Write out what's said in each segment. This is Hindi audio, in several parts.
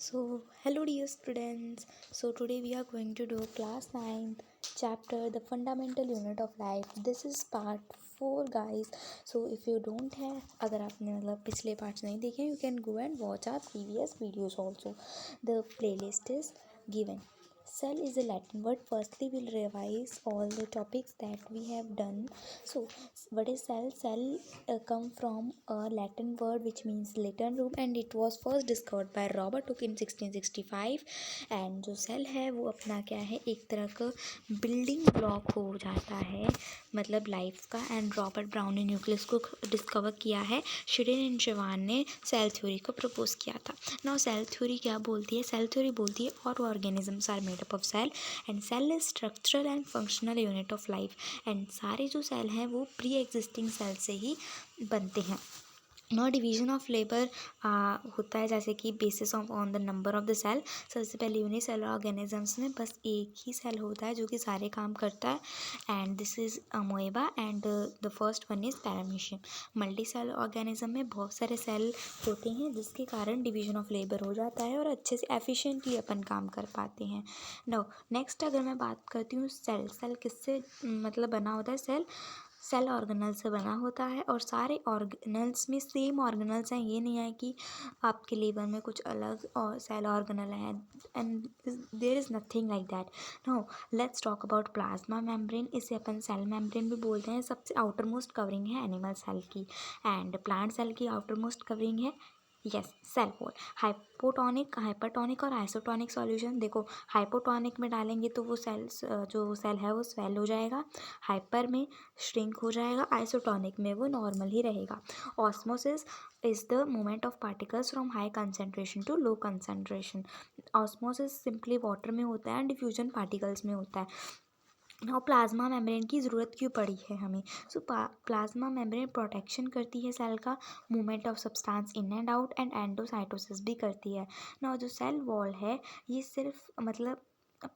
Hello dear students. Today we are going to do class 9th chapter the fundamental unit of life. This is part 4 guys. If you don't have अगर आपने मतलब पिछले parts नहीं देखे you can go and watch our previous videos also. The playlist is given. Cell is a Latin word. Firstly, we'll revise all the topics that we have done. So, what is cell? Cell come from a Latin word which means little room, and it was first discovered by Robert Hooke in 1665. And जो सेल है वो अपना क्या है, एक तरह का बिल्डिंग ब्लॉक हो जाता है मतलब लाइफ का. एंड रॉबर्ट ब्राउन ने न्यूक्लियस को डिस्कवर किया है. शिडेन एंड शिवान ने सेल थ्योरी को प्रपोज किया था. नाउ सेल थ्योरी क्या बोलती है? सेल थ्योरी बोलती है और organisms are made up of cell and cell is structural and functional unit of life. And सारे जो सेल हैं वो प्री एग्जिस्टिंग सेल से ही बनते हैं. नो डिवीजन ऑफ लेबर होता है जैसे कि basis of on the number of the cell. सबसे पहले यूनिसेलुलर ऑर्गेनिजम्स में बस एक ही सेल होता है जो कि सारे काम करता है. And this is amoeba and the first one is paramecium. Multi cell organism में बहुत सारे सेल होते हैं जिसके कारण डिवीजन ऑफ लेबर हो जाता है और अच्छे से एफिशिएंटली अपन काम कर पाते हैं. नो नेक्स्ट अगर मैं बात करती हूँ सेल किससे मतलब बना होता है? सेल ऑर्गेनल से बना होता है और सारे ऑर्गेनल्स में सेम ऑर्गेनल्स हैं. ये नहीं है कि आपके लीवर में कुछ अलग और सेल ऑर्गेनल है. And there is nothing like that. No let's talk about plasma membrane. इसे अपन सेल मेम्ब्रेन भी बोलते हैं. सबसे आउटर मोस्ट कवरिंग है एनिमल सेल की. एंड प्लांट सेल की आउटर मोस्ट कवरिंग है यस सेल वॉल. हाइपरटोनिक और आइसोटोनिक सॉल्यूशन. देखो हाइपोटोनिक में डालेंगे तो वो जो सेल है वो स्वेल हो जाएगा. हाइपर में श्रिंक हो जाएगा. आइसोटोनिक में वो नॉर्मल ही रहेगा. Osmosis is the movement of particles from high concentration to low concentration. Osmosis simply water में होता है एंड डिफ्यूजन पार्टिकल्स में होता है. और प्लाज्मा मेम्ब्रेन की ज़रूरत क्यों पड़ी है हमें? प्लाज्मा मेम्ब्रेन प्रोटेक्शन करती है सेल का, movement of substance in and out and endocytosis भी करती है ना. जो सेल वॉल है ये सिर्फ मतलब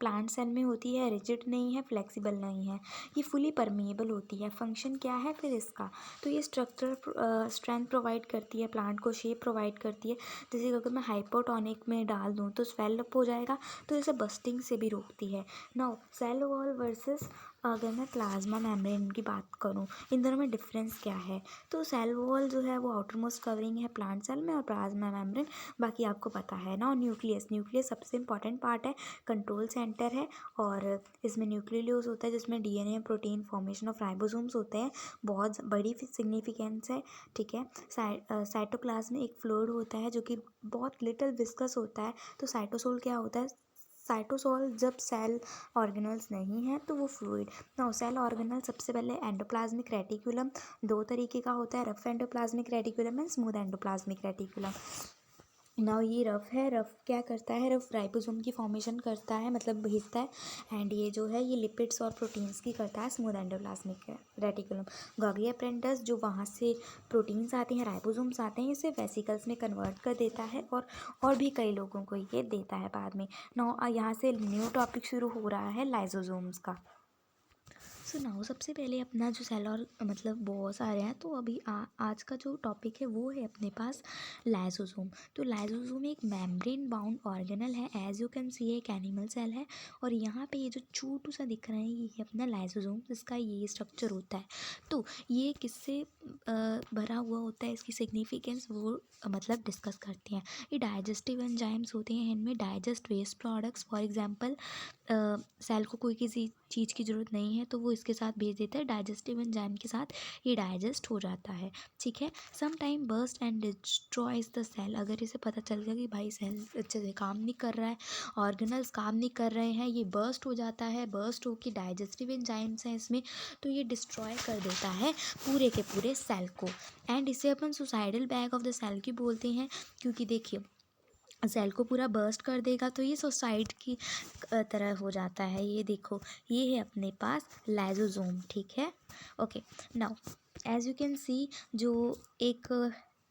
प्लांट सेल में होती है. रिजिड नहीं है, फ्लेक्सिबल नहीं है, ये फुली परमिएबल होती है. फंक्शन क्या है फिर इसका? तो ये स्ट्रक्चर स्ट्रेंथ प्रोवाइड करती है, प्लांट को शेप प्रोवाइड करती है. जैसे अगर मैं हाइपोटोनिक में डाल दूँ तो स्वेल अप हो जाएगा तो इसे बस्टिंग से भी रोकती है. नाउ सेल वॉल वर्सेस अगर मैं प्लाज्मा मेम्ब्रेन की बात करूँ, इन दोनों में डिफरेंस क्या है? तो सेल वॉल जो है वो आउटर मोस्ट कवरिंग है प्लांट सेल में और प्लाज्मा मेम्ब्रेन बाकी आपको पता है ना. और न्यूक्लियस सबसे इंपॉर्टेंट पार्ट है, कंट्रोल सेंटर है और इसमें न्यूक्लियोलस होता है जिसमें DNA protein formation of ribosomes होते हैं. बहुत बड़ी सिग्निफिकेंस है. ठीक है. साइटोप्लाज्म में एक फ्लूइड होता है जो कि बहुत लिटिल विस्कस होता है. तो साइटोसोल क्या होता है? साइटोसोल जब सेल ऑर्गेनल्स नहीं है तो वो फ्लूइड. नाउ सेल ऑर्गेनल सबसे पहले एंडोप्लाज्मिक रेटिकुलम. दो तरीके का होता है, rough endoplasmic reticulum and smooth endoplasmic reticulum. Now ये रफ है. रफ क्या करता है? रफ राइबोसोम की फॉर्मेशन करता है मतलब भेजता है. एंड ये जो है ये लिपिड्स और प्रोटीन्स की करता है स्मूथ एंडोप्लाज्मिक रेटिकुलम. गॉगी अप्रेंटस जो वहाँ से प्रोटीन्स आते हैं, राइबोसोम्स आते हैं, इसे वेसिकल्स में कन्वर्ट कर देता है और भी कई लोगों को ये देता है बाद में. नाउ यहाँ से न्यू टॉपिक शुरू हो रहा है लाइसोसोम्स का. नाउ सबसे पहले अपना जो सेल और मतलब बहुत सारे हैं तो अभी आज का जो टॉपिक है वो है अपने पास लाइसोसोम. तो लाइसोसोम एक मेम्ब्रेन बाउंड ऑर्गेनल है. एज यू कैन सी एक एनिमल सेल है और यहाँ पे ये जो छोटू सा दिख रहा है ये है अपना लाइसोसोम. इसका ये स्ट्रक्चर होता है. तो ये किससे भरा हुआ होता है, इसकी सिग्निफिकेंस वो मतलब डिस्कस करते हैं. ये डाइजेस्टिव एंजाइम्स होते हैं, इनमें digest waste products. For example cell को कोई किसी चीज़ की ज़रूरत नहीं है तो वो इसके साथ भेज देता है. डाइजेस्टिव एंजाइम के साथ ये डाइजेस्ट हो जाता है. ठीक है. Some time burst and destroys the cell. अगर इसे पता चल गया कि भाई सेल अच्छे से काम नहीं कर रहा है, ऑर्गेनल्स काम नहीं कर रहे हैं, ये बर्स्ट हो जाता है. बर्स्ट हो के डाइजेस्टिव एंजाइम्स हैं इसमें तो ये डिस्ट्रॉय कर देता है पूरे के पूरे सेल को. एंड इसे अपन suicidal bag of the cell की बोलते हैं क्योंकि देखिए सेल को पूरा बर्स्ट कर देगा तो ये सुसाइड की तरह हो जाता है. ये देखो ये है अपने पास लाइसोसोम. ठीक है. Okay. Now as you can see जो एक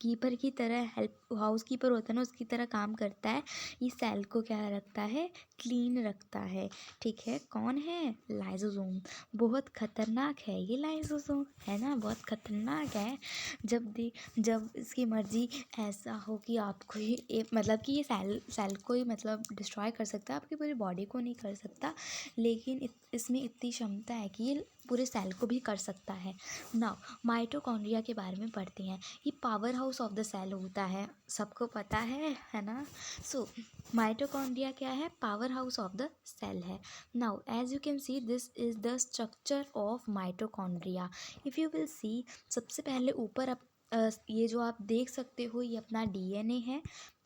कीपर की तरह हेल्प हाउसकीपर होता है ना, उसकी तरह काम करता है। ये सेल को क्या रखता है, क्लीन रखता है। ठीक है, कौन है, लाइसोसोम। बहुत खतरनाक है ये लाइसोसोम, है ना, बहुत खतरनाक है। जब इसकी मर्जी ऐसा हो कि आपको ही मतलब कि ये सेल को ही मतलब डिस्ट्रॉय कर सकता है, आपकी पूरी बॉडी को नहीं कर सकता, लेकिन इसमें इतनी क्षमता है कि ये पूरे सेल को भी कर सकता है। नाउ माइटोकॉन्ड्रिया के बारे में पढ़ते हैं। ये power house of the cell होता है, सबको पता है ना। सो माइटोकॉन्ड्रिया क्या है, power house of the cell है। Now as you can see this is the structure of mitochondria. If you will see, सबसे पहले ऊपर ये जो आप देख सकते हो ये अपना डीएनए है।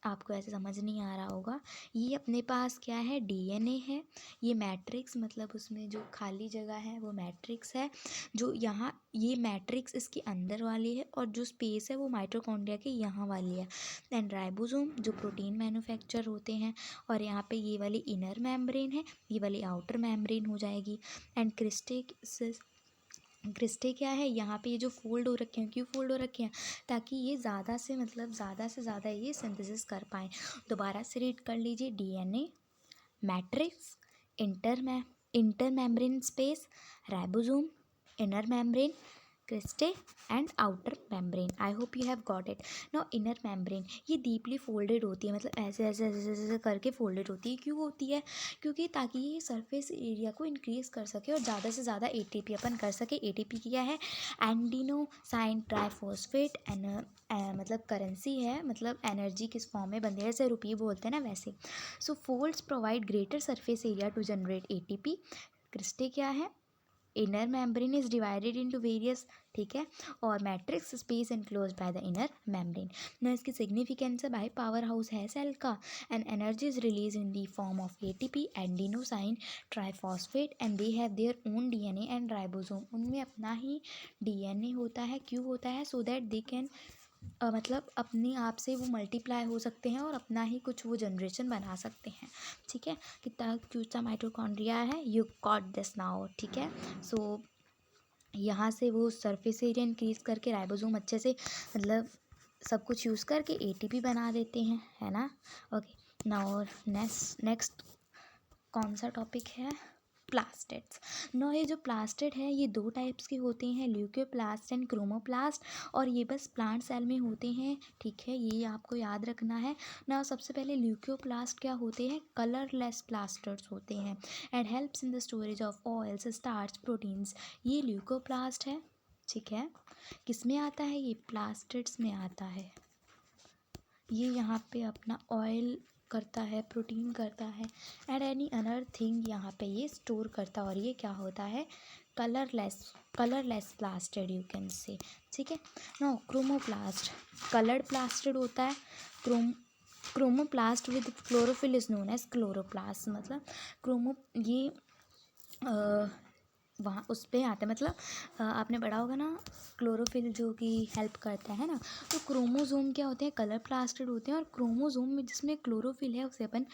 आपको ऐसे समझ नहीं आ रहा होगा, ये अपने पास क्या है, डीएनए है। ये मैट्रिक्स मतलब उसमें जो खाली जगह है वो मैट्रिक्स है। जो यहाँ ये मैट्रिक्स इसके अंदर वाली है और जो स्पेस है वो माइटोकॉन्ड्रिया के यहाँ वाली है। एंड राइबोसोम जो प्रोटीन मैन्युफैक्चर होते हैं, और यहाँ पे ये वाली इनर मेम्ब्रेन है, ये वाली आउटर मेम्ब्रेन हो जाएगी। एंड क्रिस्टे क्या है, यहाँ पे ये जो फोल्ड हो रखे हैं, क्यों फोल्ड हो रखे हैं, ताकि ये ज़्यादा से ज़्यादा ये सिंथेसिस कर पाएँ। दोबारा से रीड कर लीजिए, DNA, matrix, inter membrane space, ribosome, inner membrane, cristae and outer membrane. I hope you have got it. Now inner membrane ये डीपली फोल्डेड होती है, मतलब ऐसे ऐसे ऐसे ऐसे ऐसे करके फोल्डेड होती है। क्यों होती है, क्योंकि ताकि ये सरफेस एरिया को इंक्रीज़ कर सके और ज़्यादा से ज़्यादा एटीपी अपन कर सके। एटीपी क्या है, एंडिनोसाइन ट्राइफॉस्फेट, मतलब करेंसी है, मतलब एनर्जी किस फॉर्म में बनती है, जैसे रुपये बोलते हैं ना वैसे। So folds provide greater surface area to generate ATP. Cristae क्या है, inner membrane is divided into various, ठीक है, और matrix space enclose by the inner membrane. ना इसकी सिग्निफिकेंस है, भाई पावर हाउस है सेल का, and energy is release in the form of ATP, adenosine triphosphate, and they have their own DNA and ribosome. उनमें अपना ही डीएनए होता है, क्यों होता है, सो दैट दे कैन मतलब अपने आप से वो मल्टीप्लाई हो सकते हैं और अपना ही कुछ वो जनरेशन बना सकते हैं। ठीक है, कितना क्यूट सा माइटोकॉन्ड्रिया है, यू गॉट दिस नाउ। ठीक है, सो यहाँ से वो सरफेस एरिया इंक्रीज करके राइबोसोम अच्छे से मतलब सब कुछ यूज़ करके एटीपी बना देते हैं, है ना। ओके, नाउ नेक्स्ट कौन सा टॉपिक है, प्लास्टिड्स। नो, ये जो प्लास्टिड है ये दो टाइप्स के होते हैं, ल्यूकोप्लास्ट एंड क्रोमोप्लास्ट, और ये बस प्लांट सेल में होते हैं। ठीक है, ये आपको याद रखना है ना। सबसे पहले ल्यूकोप्लास्ट क्या होते हैं, कलरलेस प्लास्टिड्स होते हैं, and helps in the storage of oils, starch, proteins. ये ल्यूकोप्लास्ट है। ठीक है, किस में आता है, ये प्लास्टिड्स में आता है। ये यहाँ पे अपना ऑयल करता है, प्रोटीन करता है, एंड एनी अनदर थिंग यहाँ पे ये स्टोर करता है, और ये क्या होता है, colourless plastid you can say. ठीक है, नो क्रोमोप्लास्ट कलर्ड प्लास्टिड होता है। Chromoplast with chlorophyll is known as chloroplast. मतलब ये वहाँ उस पर आता है, मतलब आपने पढ़ा होगा ना, क्लोरोफिल जो कि हेल्प करता है ना। तो क्रोमोसोम क्या होते हैं, कलर प्लास्टिड होते हैं, और क्रोमोसोम में जिसमें क्लोरोफिल है उसे अपन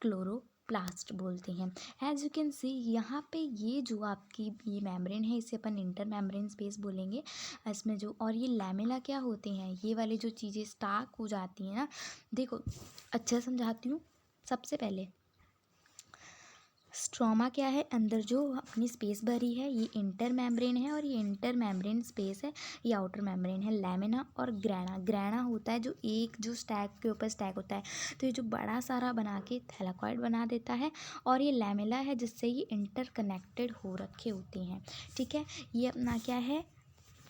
क्लोरोप्लास्ट बोलते हैं। एज यू कैन सी यहाँ पे ये जो आपकी ये मेम्ब्रेन है इसे अपन इंटर मेम्ब्रेन स्पेस बोलेंगे। इसमें जो और ये लैमेला क्या होते हैं, ये वाली जो चीज़ें स्टाक हो जाती हैं ना, देखो अच्छा समझाती हूँ। सबसे पहले स्ट्रोमा क्या है, अंदर जो अपनी स्पेस भरी है, ये इंटर मेम्ब्रेन है, और ये इंटर मेम्ब्रेन स्पेस है, ये आउटर मेम्ब्रेन है। लैमिना और ग्रैना होता है जो स्टैक के ऊपर स्टैक होता है, तो ये जो बड़ा सारा बना के थैलाकॉइड बना देता है, और ये लैमेला है जिससे ये इंटर कनेक्टेड हो रखे होते हैं। ठीक है, ये अपना क्या है,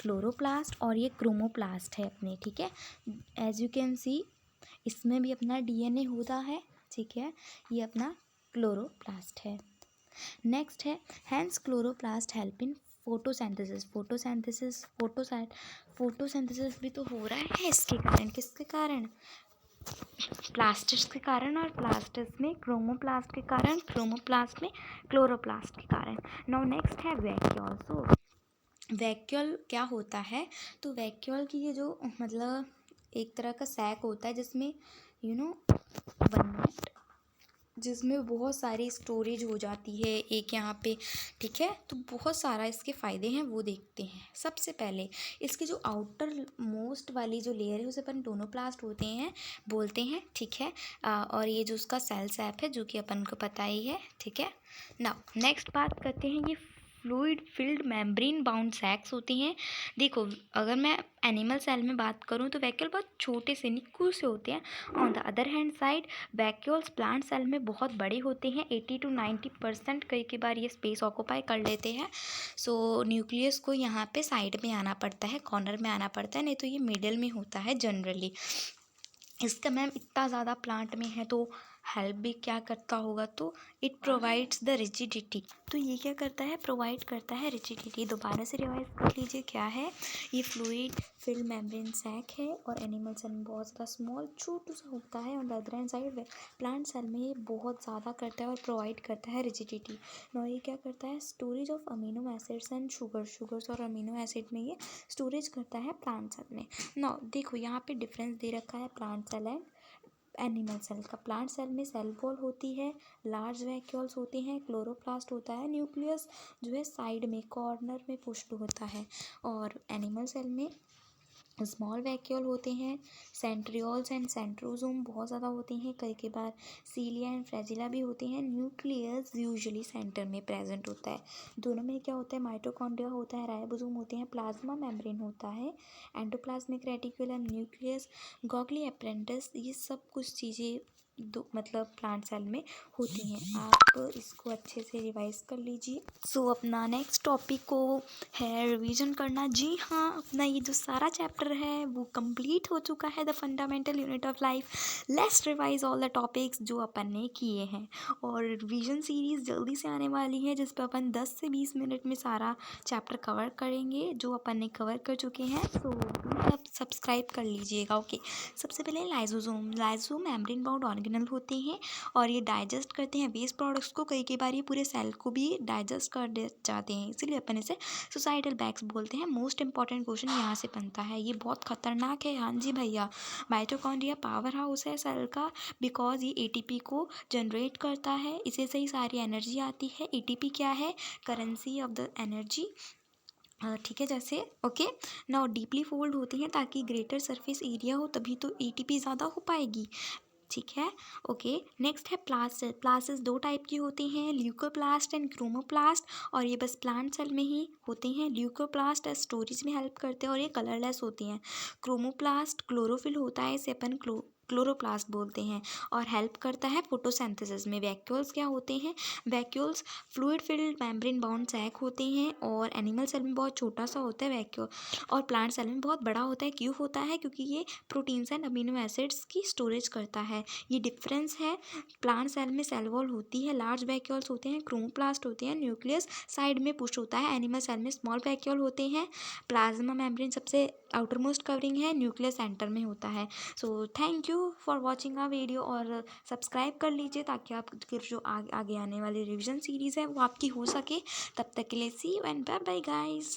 क्लोरोप्लास्ट, और ये क्रोमोप्लास्ट है अपने। ठीक है, एज यू कैन सी इसमें भी अपना डीएनए होता है। ठीक है, ये अपना क्लोरोप्लास्ट है। नेक्स्ट है hence chloroplast help in photosynthesis. Photosynthesis भी तो हो रहा है इसके कारण, किसके कारण, प्लास्टिड्स के कारण, और प्लास्टिड्स में क्रोमोप्लास्ट के कारण, क्रोमोप्लास्ट में क्लोरोप्लास्ट के कारण। नाउ नेक्स्ट है वैक्यूल। सो वैक्यूल क्या होता है, तो वैक्यूल की ये जो मतलब एक तरह का सैक होता है जिसमें 1 मिनट जिसमें बहुत सारी स्टोरेज हो जाती है एक यहाँ पे, ठीक है। तो बहुत सारा इसके फ़ायदे हैं वो देखते हैं। सबसे पहले इसके जो आउटर मोस्ट वाली जो लेयर है उसे अपन टोनोप्लास्ट होते हैं बोलते हैं, ठीक है। और ये जो उसका सेल सैप है जो कि अपन को पता ही है, ठीक है। नाउ नेक्स्ट बात करते हैं, ये फ्लूइड फिल्ड मेम्ब्रेन बाउंड सैक्स होती हैं। देखो, अगर मैं एनिमल सेल में बात करूँ तो वैक्यूल बहुत छोटे से निक्कू से होते हैं। On the other hand side vacuoles plant cell में बहुत बड़े होते हैं, 80 to 90% कई बार ये स्पेस ऑक्यूपाई कर लेते हैं। सो न्यूक्लियस को यहाँ पे साइड में आना पड़ता है, कॉर्नर में आना पड़ता है, नहीं तो ये मिडल में होता है जनरली। इसका मैम इतना ज़्यादा प्लांट में है तो हेल्प भी क्या करता होगा, तो इट प्रोवाइड्स द रिजिडिटी। तो ये क्या करता है, प्रोवाइड करता है रिजिडिटी। दोबारा से रिवाइज कर लीजिए क्या है, ये फ्लूइड फिल्ड मेम्ब्रेन सैक है और एनिमल सेल में बहुत ज़्यादा स्मॉल छोटू सा होता है। On the other hand side plant cell में ये बहुत ज़्यादा करता है और प्रोवाइड करता है रिजिडिटी। नो ये क्या करता है, storage of amino acids and sugars और अमीनो एसिड में ये स्टोरेज करता है प्लांट सेल में। नाउ देखो यहाँ पे डिफरेंस दे रखा है plant cell and animal cell का। प्लांट सेल में सेल वॉल होती है, लार्ज वैक्यूल्स होते हैं, क्लोरोप्लास्ट होता है, न्यूक्लियस जो है साइड में कॉर्नर में पुष्ट होता है। और एनिमल सेल में स्मॉल वैक्यूल होते हैं, सेंट्रियोल्स एंड सेंट्रोजोम बहुत ज़्यादा होते हैं, कई बार सीलिया एंड फ्लैजिला भी होते हैं। न्यूक्लियस यूजुअली सेंटर में प्रेजेंट होता है। दोनों में क्या होता है, माइटोकॉन्ड्रिया होता है, राइबोसोम होते हैं, प्लाज्मा मेम्ब्रेन होता है, एंडोप्लाज्मिक रेटिकुलम, न्यूक्लियस, गॉगली अप्रेंटिस, ये सब कुछ चीज़ें दो मतलब प्लांट सेल में होती हैं। आप इसको अच्छे से रिवाइज कर लीजिए। सो अपना नेक्स्ट टॉपिक को है रिवीजन करना। जी हाँ, अपना ये जो सारा चैप्टर है वो कंप्लीट हो चुका है, the fundamental unit of life. Let's revise all the topics जो अपन ने किए हैं। और रिवीजन सीरीज़ जल्दी से आने वाली है जिस पर अपन 10 से 20 मिनट में सारा चैप्टर कवर करेंगे जो अपन ने कवर कर चुके हैं। सो आप सब्सक्राइब कर लीजिएगा, ओके। सबसे पहले लाइसोसोम मेम्ब्रेन बाउंड ऑर्गेनल होते हैं और ये डाइजेस्ट करते हैं वेस्ट प्रोडक्ट्स को, कई बार ये पूरे सेल को भी डाइजेस्ट कर दे जाते हैं, इसीलिए अपन इसे सुसाइडल बैग्स बोलते हैं। मोस्ट इंपॉर्टेंट क्वेश्चन यहाँ से बनता है, ये बहुत खतरनाक है। हाँ जी भैया, माइटोकॉन्ड्रिया पावर हाउस है सेल का, बिकॉज ये एटीपी को जनरेट करता है, इसे से ही सारी एनर्जी आती है। एटीपी क्या है, करेंसी ऑफ द एनर्जी, ठीक है। जैसे ओके, नाउ डीपली फोल्ड होती हैं ताकि ग्रेटर सरफेस एरिया हो, तभी तो एटीपी ज़्यादा हो पाएगी, ठीक है। ओके, नेक्स्ट है प्लास्ट। प्लास्टिस दो टाइप की होती हैं, ल्यूकोप्लास्ट एंड क्रोमोप्लास्ट, और ये बस प्लांट सेल में ही होते हैं। ल्यूकोप्लास्ट स्टोरेज में हेल्प करते हैं और ये कलरलेस होती हैं। क्रोमोप्लास्ट क्लोरोफिल होता है, इसे अपन क्लोरोप्लास्ट बोलते हैं और हेल्प करता है फोटोसिंथेसिस में। वैक्यूल्स क्या होते हैं, vacuoles fluid filled membrane bound sac होते हैं और एनिमल सेल में बहुत छोटा सा होता है वैक्यूल, और प्लांट सेल में बहुत बड़ा होता है। क्यों होता है, क्योंकि ये प्रोटीन्स एंड अमीनो एसिड्स की स्टोरेज करता है। ये डिफरेंस है, प्लांट सेल में सेल वॉल होती है, लार्ज वैक्यूल्स होते हैं, क्रोमोप्लास्ट होते हैं, न्यूक्लियस साइड में पुश होता है। एनिमल सेल में स्मॉल वैक्यूल होते हैं, प्लाज्मा मेम्ब्रेन सबसे आउटर मोस्ट कवरिंग है, न्यूक्लियस सेंटर में होता है। So thank you for watching a video, और सब्सक्राइब कर लीजिए ताकि आप जो आगे आने वाली रिविजन सीरीज़ है वो आपकी हो सके। तब तक के लिए see you and bye bye guys.